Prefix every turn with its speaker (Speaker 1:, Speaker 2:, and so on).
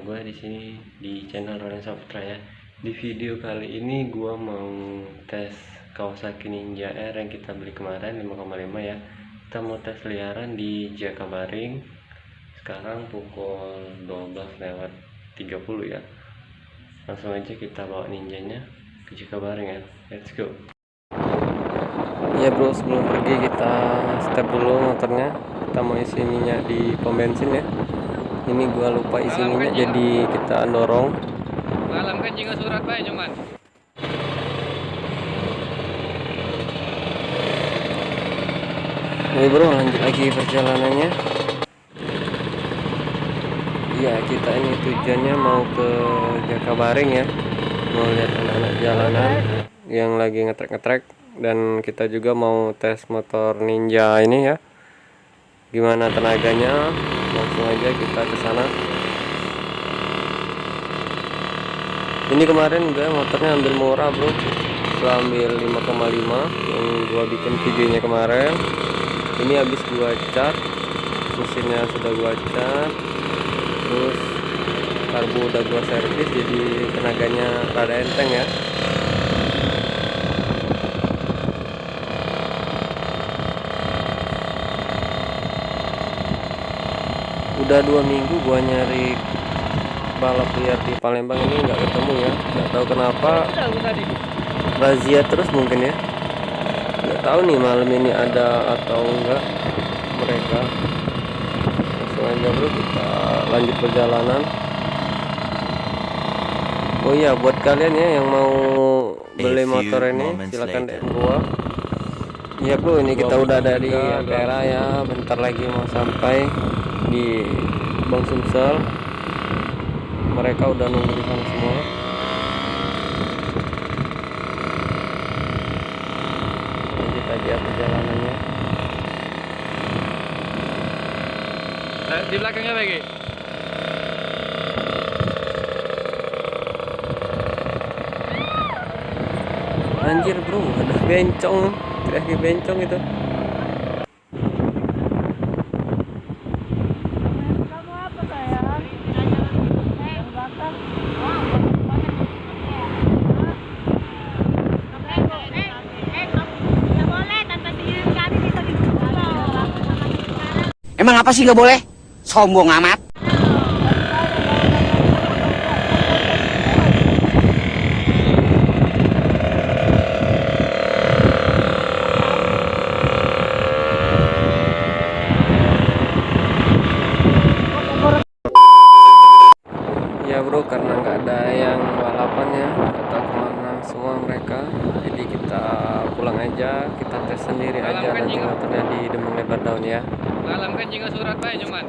Speaker 1: gue di sini di channel Ronen Saputra ya. Di video kali ini gue mau tes Kawasaki Ninja R yang kita beli kemarin 5,5 ya. Kita mau tes liaran di Jakabaring. Sekarang pukul 12:30 ya. Langsung aja kita bawa ninjanya ke Jakabaring ya. Let's go. Ya bro, sebelum pergi kita step dulu motornya. Kita mau isi minyak di pom bensin ya. Ini gua lupa isi minyak, jadi kita dorong.
Speaker 2: Malam kan jika surat baik cuman.
Speaker 1: Ini bro, lanjut lagi perjalanannya. Iya, kita ini tujuannya mau ke Jakabaring ya. Mau lihat anak-anak jalanan yang lagi ngetrek-ngetrek, dan kita juga mau tes motor Ninja ini ya. Gimana tenaganya? Langsung aja kita ke sana. Ini kemarin gue motornya ambil murah bro, gue ambil 5,5 yang gue bikin videonya kemarin. Ini habis gue cat, mesinnya sudah gue cat, terus karbu udah gue servis, jadi tenaganya rada enteng ya. Udah 2 minggu gua nyari balap liar di Palembang ini nggak ketemu ya, nggak tahu kenapa. Razia terus mungkin ya, nggak tahu nih malam ini ada atau enggak mereka. Langsung aja bro, kita lanjut perjalanan. Oh iya, buat kalian ya yang mau beli motor ini silahkan DM gua ya bro. Ini kita udah dari Ampera ya, bentar lagi mau sampai di Bang Sumsel. Mereka udah nunggu di sana semua. Lanjut aja perjalanannya.
Speaker 2: Di belakangnya lagi.
Speaker 1: Anjir bro, ada bencong, teriak bencong itu.
Speaker 3: Emang apa sih nggak boleh? Sombong amat.
Speaker 1: Ya bro, karena nggak ada yang balapan ya, nggak tahu kemana semua mereka, jadi kita pulang aja, kita tes sendiri aja nanti motornya di Demang Lebar Daun ya.
Speaker 2: Malam kan jika surat baik cuman.